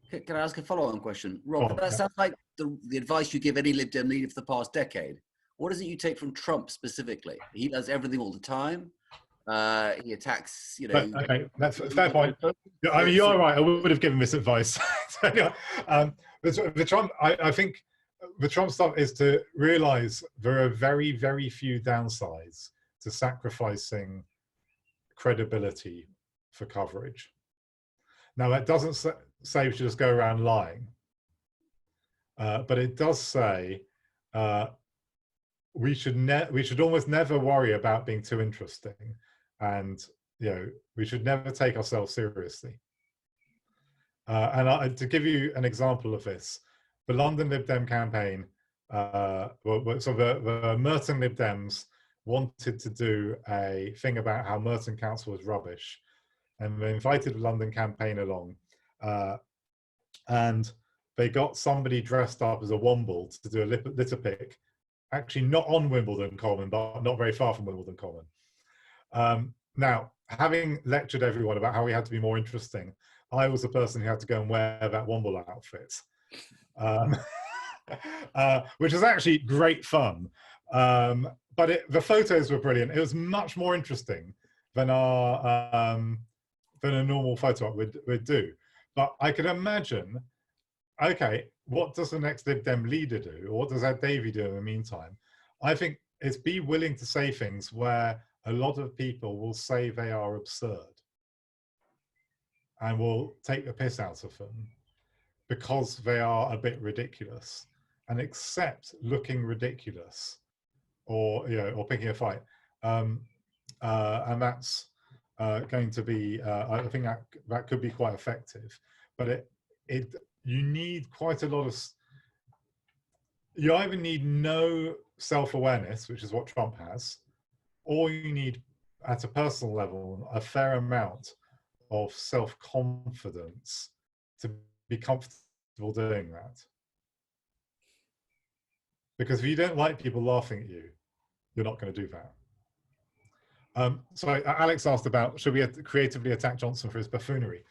Can I ask a follow-on question? Rob, that sounds like the advice you give any Lib Dem leader for the past decade. What is it you take from Trump specifically? He does everything all the time. He attacks, Okay, that's a fair point. I mean, you're right. I would have given this advice. The Trump, I think the Trump stuff is to realize there are very, very few downsides to sacrificing credibility for coverage. Now, that doesn't say we should just go around lying, but it does say we should almost never worry about being too interesting, and we should never take ourselves seriously. And to give you an example of this, the London Lib Dem campaign, so the Merton Lib Dems wanted to do a thing about how Merton Council was rubbish, and they invited the London campaign along, and they got somebody dressed up as a womble to do a litter pick actually not on Wimbledon Common, but not very far from Wimbledon Common. Now, having lectured everyone about how we had to be more interesting, I was the person who had to go and wear that Womble outfit, which was actually great fun. But the photos were brilliant. It was much more interesting than a normal photo op would do. But I could imagine, okay, what does the next Lib Dem leader do? Or what does Ed Davey do in the meantime? I think it's be willing to say things where a lot of people will say they are absurd and will take the piss out of them because they are a bit ridiculous, and accept looking ridiculous or, you know, or picking a fight. And that's going to be, I think that could be quite effective. But you need quite a lot of, you either need no self-awareness, which is what Trump has, or you need, at a personal level, a fair amount of self-confidence to be comfortable doing that. Because if you don't like people laughing at you, you're not going to do that. So Alex asked about, should we creatively attack Johnson for his buffoonery?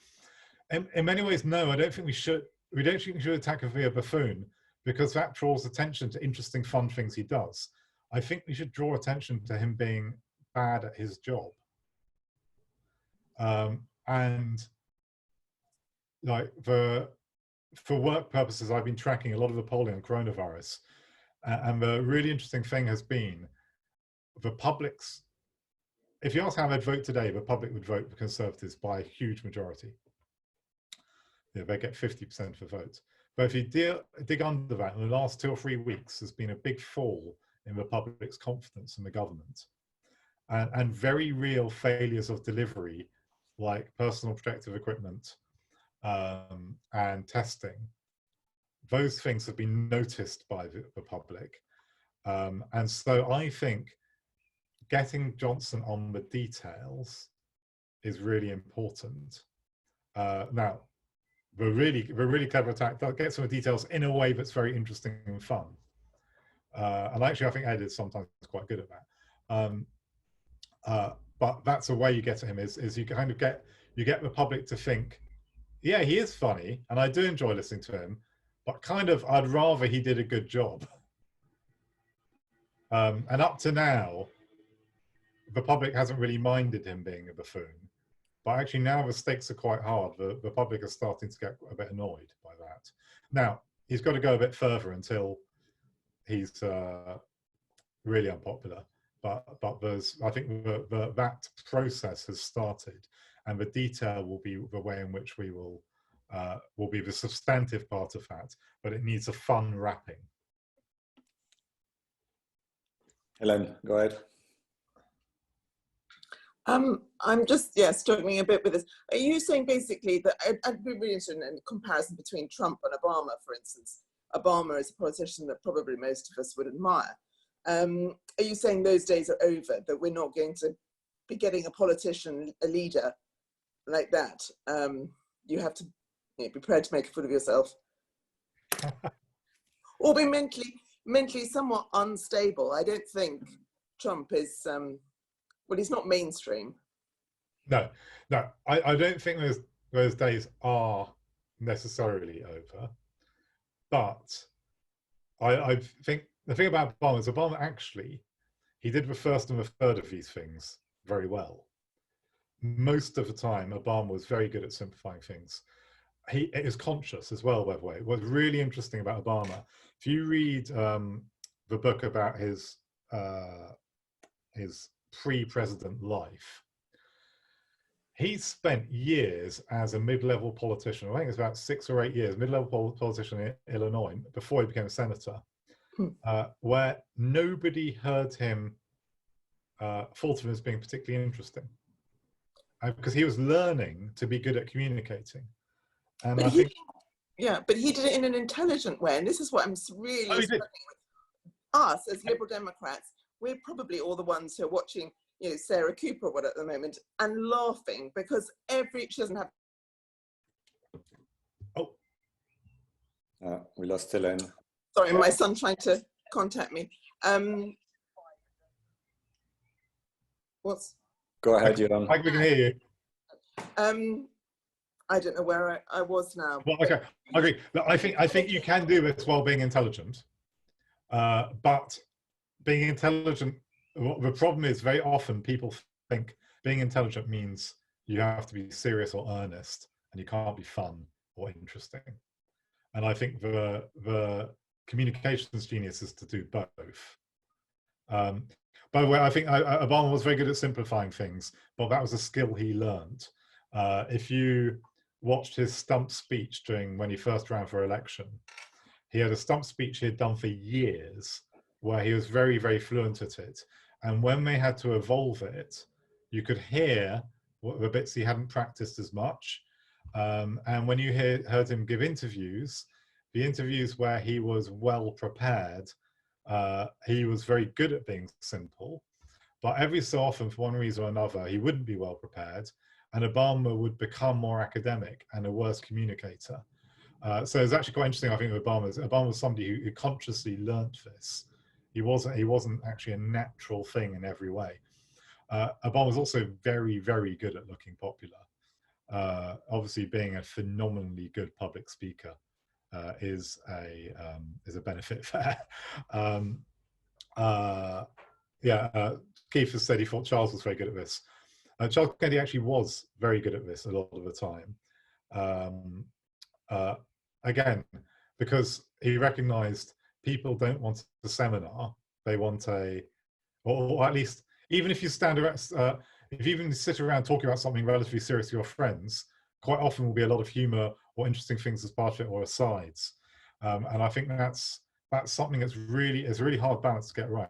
In many ways, no, I don't think we should. We don't think we should attack him via buffoon, because that draws attention to interesting, fun things he does. I think we should draw attention to him being bad at his job. And like for work purposes, I've been tracking a lot of the polling on coronavirus. And the really interesting thing has been the public's, if you ask how they'd vote today, the public would vote for Conservatives by a huge majority. Yeah, they get 50% of the vote. But if you dig under that, in the last 2 or 3 weeks, there's been a big fall in the public's confidence in the government. And very real failures of delivery, like personal protective equipment and testing. Those things have been noticed by the public. And so I think getting Johnson on the details is really important. Now, the really clever attack gets some details in a way that's very interesting and fun. And actually, I think Ed is sometimes quite good at that. But that's a way you get to him is you kind of get the public to think, yeah, he is funny, and I do enjoy listening to him, but kind of I'd rather he did a good job. And up to now, the public hasn't really minded him being a buffoon. But actually now the stakes are quite hard. The public are starting to get a bit annoyed by that. Now, he's got to go a bit further until he's really unpopular. But there's, I think that process has started, and the detail will be the way in which we will be the substantive part of that, but it needs a fun wrapping. Helen, go ahead. I'm just, struggling a bit with this. Are you saying basically that, I'd be really interested in a comparison between Trump and Obama, for instance. Obama is a politician that probably most of us would admire. Are you saying those days are over, that we're not going to be getting a politician, a leader like that? You have to be prepared to make a fool of yourself. Or be mentally somewhat unstable. I don't think Trump is, well, he's not mainstream. No, I don't think those days are necessarily over. But I think the thing about Obama is Obama actually, he did the first and the third of these things very well. Most of the time, Obama was very good at simplifying things. He is conscious as well, by the way. What's really interesting about Obama, if you read the book about his pre-president life, he spent years as a mid-level politician. I think it's about 6 or 8 years, mid-level politician in Illinois before he became a senator, where nobody heard him thought of him as being particularly interesting, because he was learning to be good at communicating. And I think, but he did it in an intelligent way, and this is what I'm really struggling with. Us as Liberal Democrats, we're probably all the ones who are watching, Sarah Cooper at the moment and laughing because she doesn't have. We lost Helen. Sorry, my son trying to contact me. What's? Go ahead, Johan. We can hear you. I don't know where I was now. Well, okay, I agree. I think you can do this while being intelligent, but being intelligent. The problem is very often people think being intelligent means you have to be serious or earnest, and you can't be fun or interesting. And I think the communications genius is to do both. By the way, I think Obama was very good at simplifying things, but that was a skill he learned. If you watched his stump speech when he first ran for election, he had a stump speech he had done for years where he was very, very fluent at it. And when they had to evolve it, you could hear the bits he hadn't practiced as much. And when you heard him give interviews, the interviews where he was well prepared, he was very good at being simple, but every so often, for one reason or another, he wouldn't be well prepared, and Obama would become more academic and a worse communicator. So it's actually quite interesting, I think, with Obama was somebody who consciously learnt this. He wasn't actually a natural thing in every way. Obama was also very, very good at looking popular. Obviously, being a phenomenally good public speaker is a benefit there. Keith has said he thought Charles was very good at this. Charles Kennedy actually was very good at this a lot of the time. Again, because he recognized people don't want a seminar, they want or at least, even if you stand around, if you even sit around talking about something relatively serious to your friends, quite often will be a lot of humor or interesting things as part of it or asides. And I think that's something that's really hard balance to get right.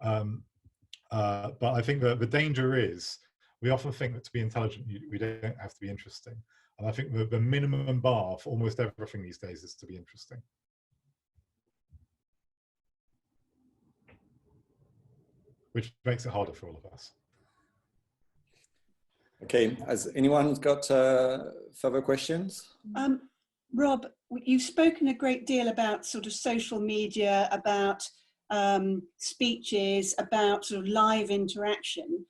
But I think that the danger is we often think that to be intelligent, we don't have to be interesting. And I think the minimum bar for almost everything these days is to be interesting. Which makes it harder for all of us. Okay, has anyone got further questions? Rob, you've spoken a great deal about sort of social media, about speeches, about sort of live interaction.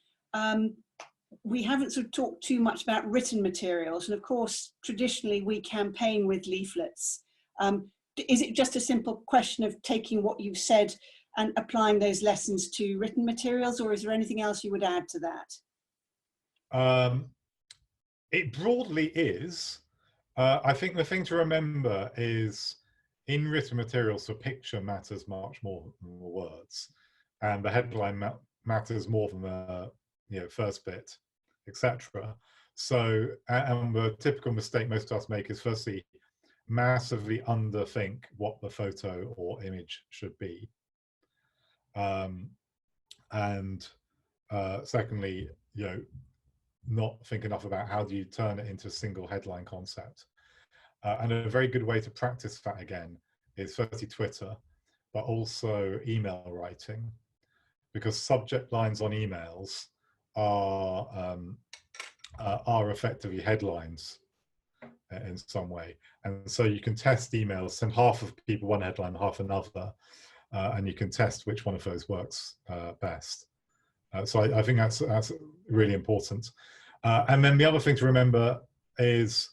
We haven't sort of talked too much about written materials. And of course, traditionally we campaign with leaflets. Is it just a simple question of taking what you've said and applying those lessons to written materials, or is there anything else you would add to that? It broadly is. I think the thing to remember is in written materials, the picture matters much more than the words, and the headline matters more than the first bit, etc. So, and the typical mistake most of us make is firstly massively underthink what the photo or image should be, and secondly, not think enough about how do you turn it into a single headline concept. And a very good way to practice that again is firstly Twitter, but also email writing, because subject lines on emails are effectively headlines in some way. And so you can test emails, send half of people one headline, half another, and you can test which one of those works best. So I think that's really important. And then the other thing to remember is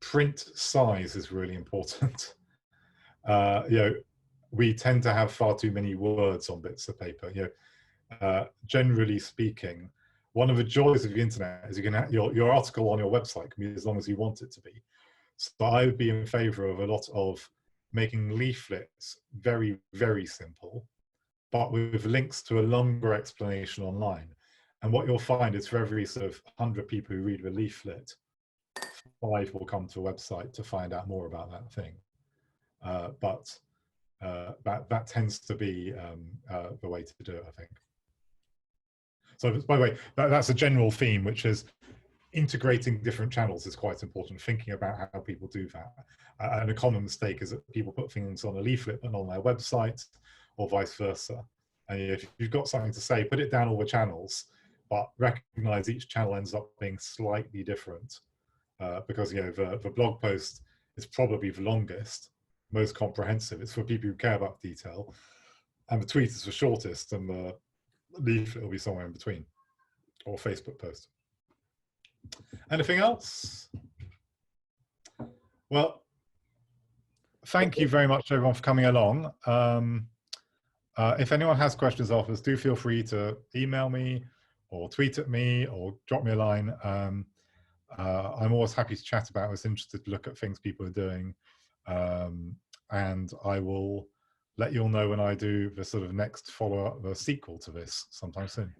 print size is really important. We tend to have far too many words on bits of paper. Generally speaking, one of the joys of the internet is you can have your article on your website can be as long as you want it to be. So I would be in favor of a lot of making leaflets very, very simple, but with links to a longer explanation online. And what you'll find is for every sort of 100 people who read the leaflet, 5 will come to a website to find out more about that thing. But that tends to be the way to do it, I think. So, by the way, that's a general theme, which is integrating different channels is quite important, thinking about how people do that. And a common mistake is that people put things on a leaflet but not on their website, or vice versa. And if you've got something to say, put it down all the channels, but recognize each channel ends up being slightly different, because the blog post is probably the longest, most comprehensive. It's for people who care about detail. And the tweet is the shortest, and the leaflet will be somewhere in between, or Facebook post. Anything else? Well, thank you very much, everyone, for coming along. If anyone has questions afterwards, do feel free to email me or tweet at me or drop me a line. I'm always happy to chat about it. I was interested to look at things people are doing. And I will let you all know when I do the sort of next follow-up, the sequel to this sometime soon.